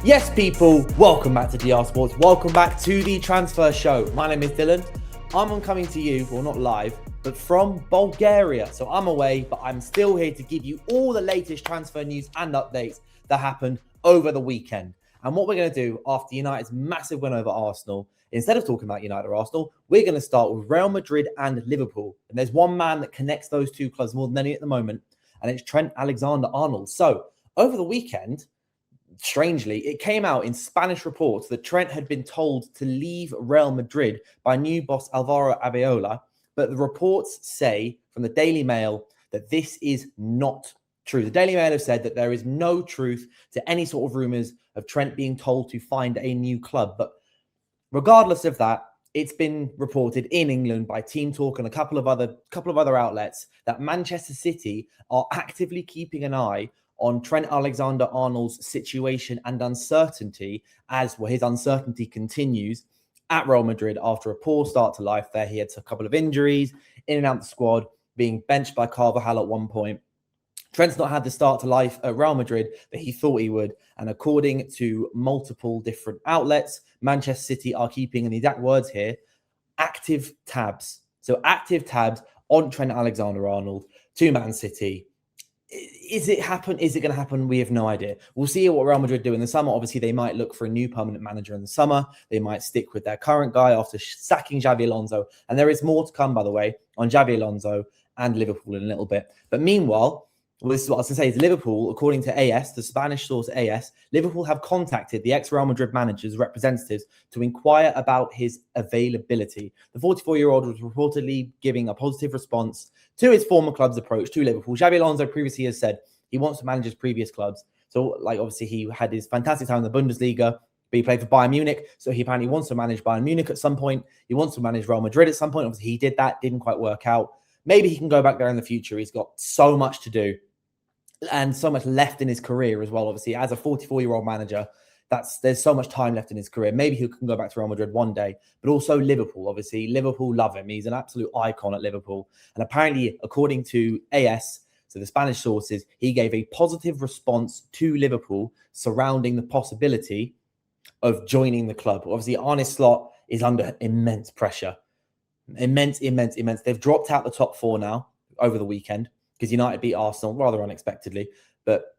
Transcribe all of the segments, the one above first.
Yes, people, welcome back to DR Sports. Welcome back to the transfer show. My name is Dylan. I'm coming to you, well, not live, but from Bulgaria. So I'm away, but I'm still here to give you all the latest transfer news and updates that happened over the weekend. And what we're going to do after United's massive win over Arsenal, instead of talking about United or Arsenal, we're going to start with Real Madrid and Liverpool. And there's one man that connects those two clubs more than any at the moment, and it's Trent Alexander-Arnold. So over the weekend, strangely, it came out in Spanish reports that Trent had been told to leave Real Madrid by new boss Alvarez, but the reports say from the Daily Mail that this is not true. The Daily Mail have said that there is no truth to any sort of rumours of Trent being told to find a new club. But regardless of that, it's been reported in England by Team Talk and a couple of other outlets that Manchester City are actively keeping an eye on Trent Alexander-Arnold's situation and uncertainty as his uncertainty continues at Real Madrid after a poor start to life there. He had a couple of injuries, in and out the squad, being benched by Carvajal at one point. Trent's not had the start to life at Real Madrid that he thought he would. And according to multiple different outlets, Manchester City are keeping, in the exact words here, active tabs. So active tabs on Trent Alexander-Arnold to Man City. Is it going to happen? We have no idea. We'll see what Real Madrid do in the summer. Obviously, they might look for a new permanent manager in the summer. They might stick with their current guy after sacking Xabi Alonso. And there is more to come, by the way, on Xabi Alonso and Liverpool in a little bit. But meanwhile, this is what I was going to say, is Liverpool, according to AS, the Spanish source AS, Liverpool have contacted the ex-Real Madrid manager's representatives to inquire about his availability. The 44-year-old was reportedly giving a positive response to his former club's approach to Liverpool. Xabi Alonso previously has said he wants to manage his previous clubs. So, obviously, he had his fantastic time in the Bundesliga, but he played for Bayern Munich. So, he apparently wants to manage Bayern Munich at some point. He wants to manage Real Madrid at some point. Obviously, he did that, didn't quite work out. Maybe he can go back there in the future. He's got so much to do and so much left in his career as well. Obviously, as a 44-year-old manager, there's so much time left in his career. Maybe he can go back to Real Madrid one day, but also Liverpool. Obviously, Liverpool love him. He's an absolute icon at Liverpool. And apparently, according to AS, so the Spanish sources, he gave a positive response to Liverpool surrounding the possibility of joining the club. Obviously, Arne Slot is under immense pressure. Immense. They've dropped out the top four now over the weekend because United beat Arsenal rather unexpectedly. But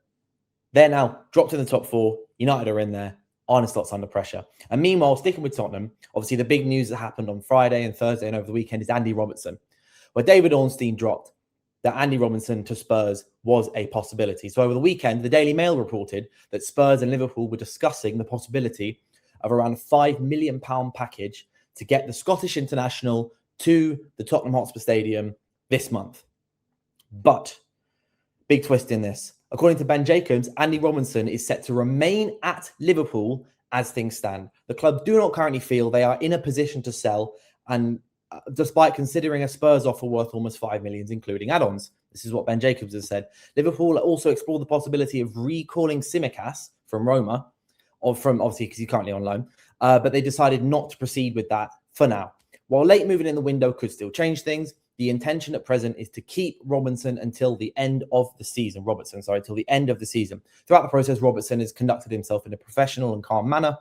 they're now dropped in the top four. United are in there. Arne Slot's under pressure. And meanwhile, sticking with Tottenham, obviously the big news that happened on Friday and Thursday and over the weekend is Andy Robertson, where David Ornstein dropped that Andy Robertson to Spurs was a possibility. So over the weekend, the Daily Mail reported that Spurs and Liverpool were discussing the possibility of around a £5 million package to get the Scottish international to the Tottenham Hotspur Stadium this month. But, big twist in this. According to Ben Jacobs, Andy Robertson is set to remain at Liverpool as things stand. The club do not currently feel they are in a position to sell, and despite considering a Spurs offer worth almost $5 million, including add-ons. This is what Ben Jacobs has said. Liverpool also explored the possibility of recalling Tsimikas from Roma, obviously because he's currently on loan, but they decided not to proceed with that for now. While late moving in the window could still change things, the intention at present is to keep Robertson until the end of the season. Till the end of the season. Throughout the process, Robertson has conducted himself in a professional and calm manner.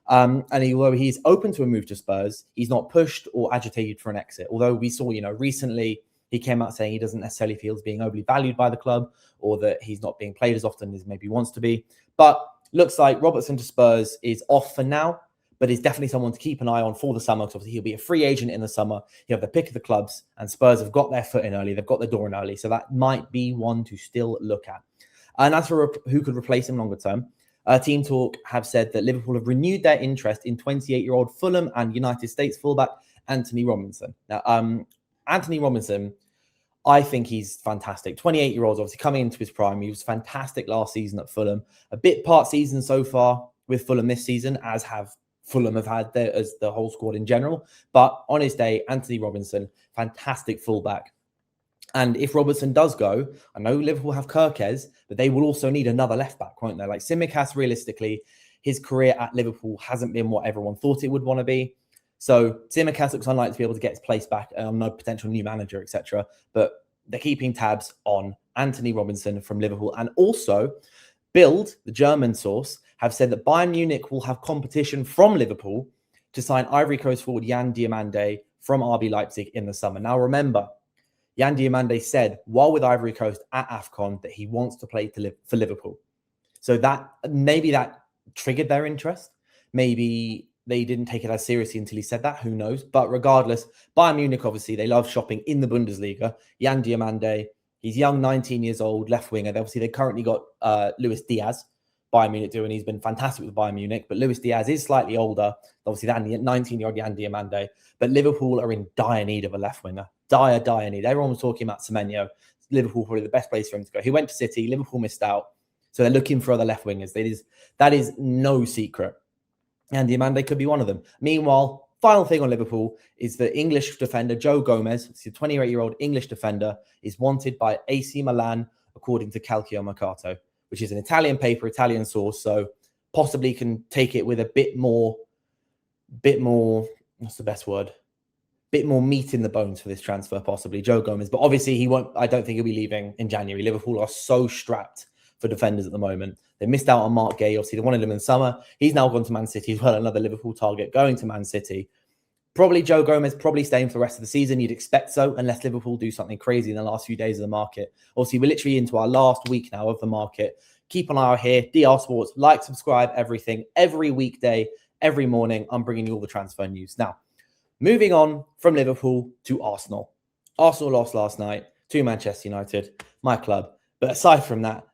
And although he's open to a move to Spurs, he's not pushed or agitated for an exit. Although we saw, recently he came out saying he doesn't necessarily feel he's being overly valued by the club or that he's not being played as often as maybe he wants to be. But looks like Robertson to Spurs is off for now, but is definitely someone to keep an eye on for the summer. Because obviously he'll be a free agent in the summer. He'll have the pick of the clubs, and Spurs have got their foot in early. They've got their door in early. So that might be one to still look at. And as for who could replace him longer term, Team Talk have said that Liverpool have renewed their interest in 28-year-old Fulham and United States fullback Anthony Robinson. Now, Anthony Robinson, I think he's fantastic. 28-year-old, obviously coming into his prime. He was fantastic last season at Fulham. A bit part season so far with Fulham this season, as have Fulham have had as the whole squad in general. But on his day, Anthony Robinson, fantastic fullback. And if Robertson does go, I know Liverpool have Kirkez, but they will also need another left-back, won't they? Like Tsimikas, realistically, his career at Liverpool hasn't been what everyone thought it would want to be. So Tsimikas looks unlikely to be able to get his place back. No potential new manager, etc. But they're keeping tabs on Anthony Robinson from Liverpool. And also, Bild, the German source, have said that Bayern Munich will have competition from Liverpool to sign Ivory Coast forward Yan Diomande from RB Leipzig in the summer. Now, remember, Yan Diomande said while with Ivory Coast at AFCON that he wants to play for Liverpool. So that maybe that triggered their interest. Maybe they didn't take it as seriously until he said that. Who knows? But regardless, Bayern Munich, obviously, they love shopping in the Bundesliga. Yan Diomande, he's young, 19 years old, left winger. Obviously, they currently got Luis Diaz, Bayern Munich do, and he's been fantastic with Bayern Munich. But Luis Diaz is slightly older, obviously, than the 19-year-old Yan Diomande. But Liverpool are in dire need of a left winger. Dire need. Everyone was talking about Semenyo. Liverpool probably the best place for him to go. He went to City. Liverpool missed out. So they're looking for other left wingers. That is no secret. And Diomande could be one of them. Meanwhile, final thing on Liverpool is the English defender, Joe Gomez, the 28-year-old English defender, is wanted by AC Milan, according to Calcio Mercato, which is an Italian paper, Italian source. So possibly can take it with a bit more, what's the best word? Bit more meat in the bones for this transfer, possibly, Joe Gomez. But obviously, I don't think he'll be leaving in January. Liverpool are so strapped for defenders at the moment. They missed out on Mark Gay. Obviously, they wanted him in the summer. He's now gone to Man City as well, another Liverpool target going to Man City. Probably Joe Gomez, probably staying for the rest of the season. You'd expect so, unless Liverpool do something crazy in the last few days of the market. Obviously, we're literally into our last week now of the market. Keep an eye out here. DR Sports, like, subscribe, everything. Every weekday, every morning, I'm bringing you all the transfer news. Now, moving on from Liverpool to Arsenal. Arsenal lost last night to Manchester United, my club. But aside from that,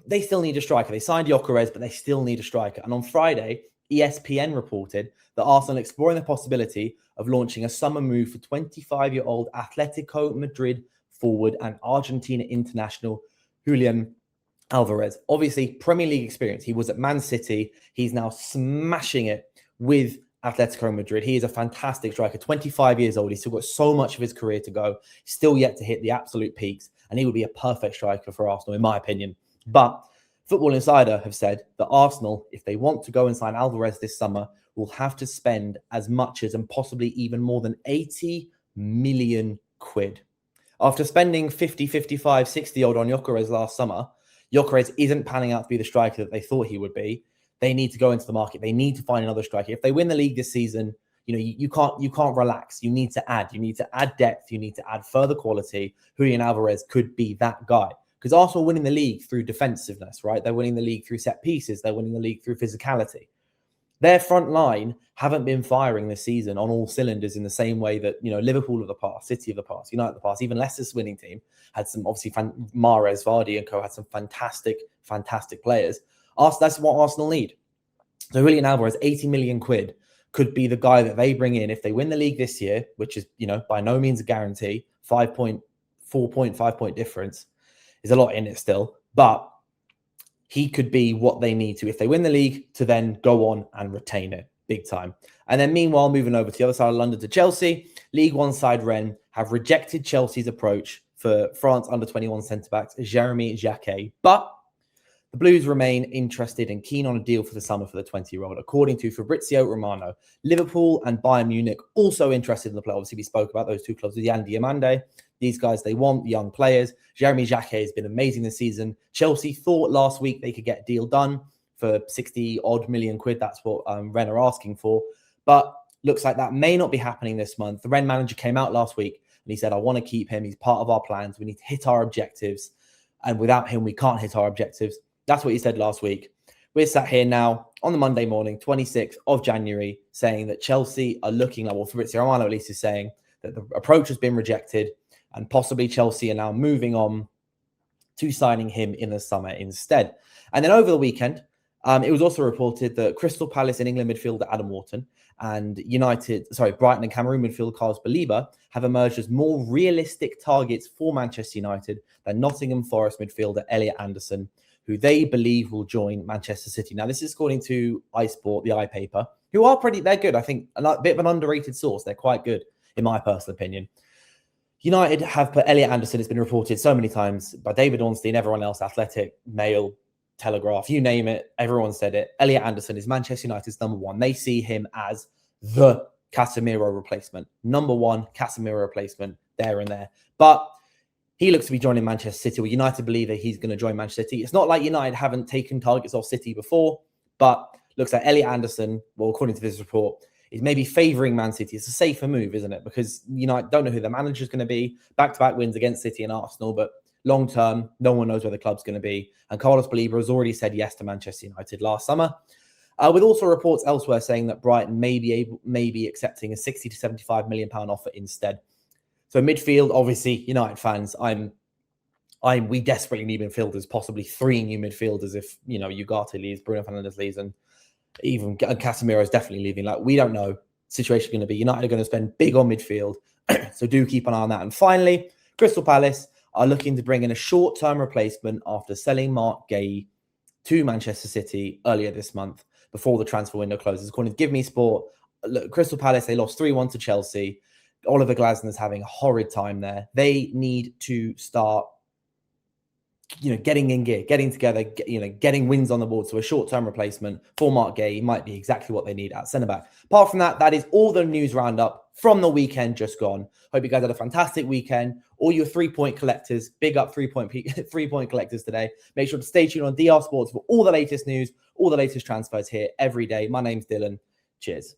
they still need a striker. They signed Alvarez, but they still need a striker. And on Friday, ESPN reported that Arsenal are exploring the possibility of launching a summer move for 25-year-old Atletico Madrid forward and Argentina international Julian Alvarez. Obviously, Premier League experience. He was at Man City. He's now smashing it with Atletico Madrid. He is a fantastic striker, 25 years old. He's still got so much of his career to go. Still yet to hit the absolute peaks. And he would be a perfect striker for Arsenal, in my opinion. But Football Insider have said that Arsenal, if they want to go and sign Alvarez this summer, will have to spend as much as and possibly even more than 80 million quid. After spending 50, 55, 60-odd on Alvarez last summer, Alvarez isn't panning out to be the striker that they thought he would be. They need to go into the market. They need to find another striker. If they win the league this season, you can't relax. You need to add. You need to add depth. You need to add further quality. Julian Alvarez could be that guy. Because Arsenal are winning the league through defensive,ness, right? They're winning the league through set pieces. They're winning the league through physicality. Their front line haven't been firing this season on all cylinders in the same way that, Liverpool of the past, City of the past, United of the past, even Leicester's winning team had some, obviously, Mahrez, Vardy and co had some fantastic players. That's what Arsenal need. So Julian Alvarez, 80 million quid, could be the guy that they bring in if they win the league this year, which is, by no means a guarantee, 5 point difference. There's a lot in it still, but he could be what they need to, if they win the league, to then go on and retain it big time. And then meanwhile, moving over to the other side of London to Chelsea, League One side Rennes have rejected Chelsea's approach for France under-21 centre-backs Jeremy Jacquet. But the Blues remain interested and keen on a deal for the summer for the 20-year-old. According to Fabrizio Romano, Liverpool and Bayern Munich also interested in the player. Obviously, we spoke about those two clubs with Yan Diomande. These guys, they want young players. Jeremy Jacquet has been amazing this season. Chelsea thought last week they could get a deal done for 60-odd million quid. That's what Rennes are asking for. But looks like that may not be happening this month. The Rennes manager came out last week and he said, I want to keep him. He's part of our plans. We need to hit our objectives. And without him, we can't hit our objectives. That's what he said last week. We're sat here now on the Monday morning, 26th of January, saying that Chelsea are looking like, well, Fabrizio Romano at least is saying that the approach has been rejected and possibly Chelsea are now moving on to signing him in the summer instead. And then over the weekend, it was also reported that Crystal Palace in England midfielder Adam Wharton and Brighton and Cameroon midfielder Carlos Baleba have emerged as more realistic targets for Manchester United than Nottingham Forest midfielder Elliot Anderson, who they believe will join Manchester City. Now, this is according to iSport, the iPaper, who are they're good. I think a bit of an underrated source. They're quite good, in my personal opinion. United have put Elliot Anderson, it's been reported so many times by David Ornstein, everyone else, Athletic, Mail, Telegraph, you name it, everyone said it. Elliot Anderson is Manchester United's number one. They see him as the Casemiro replacement. Number one Casemiro replacement there and there. But he looks to be joining Manchester City. Well, United believe that he's going to join Manchester City. It's not like United haven't taken targets off City before, But looks like Elliot Anderson, well, according to this report, is maybe favouring Man City. It's a safer move, isn't it? Because United don't know who the manager's going to be. Back-to-back wins against City and Arsenal, but long term, no one knows where the club's going to be. And Carlos Baleba has already said yes to Manchester United last summer. With also reports elsewhere saying that Brighton may be accepting a 60 to 75 million pound offer instead. So midfield, obviously, United fans, we desperately need midfielders, possibly 3 new midfielders if Ugarte leaves, Bruno Fernandes leaves, and even Casemiro is definitely leaving. Like, we don't know situation going to be. United are going to spend big on midfield, so do keep an eye on that. And finally, Crystal Palace are looking to bring in a short-term replacement after selling Mark Gay to Manchester City earlier this month before the transfer window closes. According to Give Me Sport, look, Crystal Palace, they lost 3-1 to Chelsea. Oliver Glasner's having a horrid time there. They need to start getting in gear, getting together, getting wins on the board. So a short-term replacement for Mark Gay might be exactly what they need at centre-back. Apart from that, that is all the news roundup from the weekend just gone. Hope you guys had a fantastic weekend. All your 3-point collectors, big up 3-point collectors today. Make sure to stay tuned on DR Sports for all the latest news, all the latest transfers here every day. My name's Dylan. Cheers.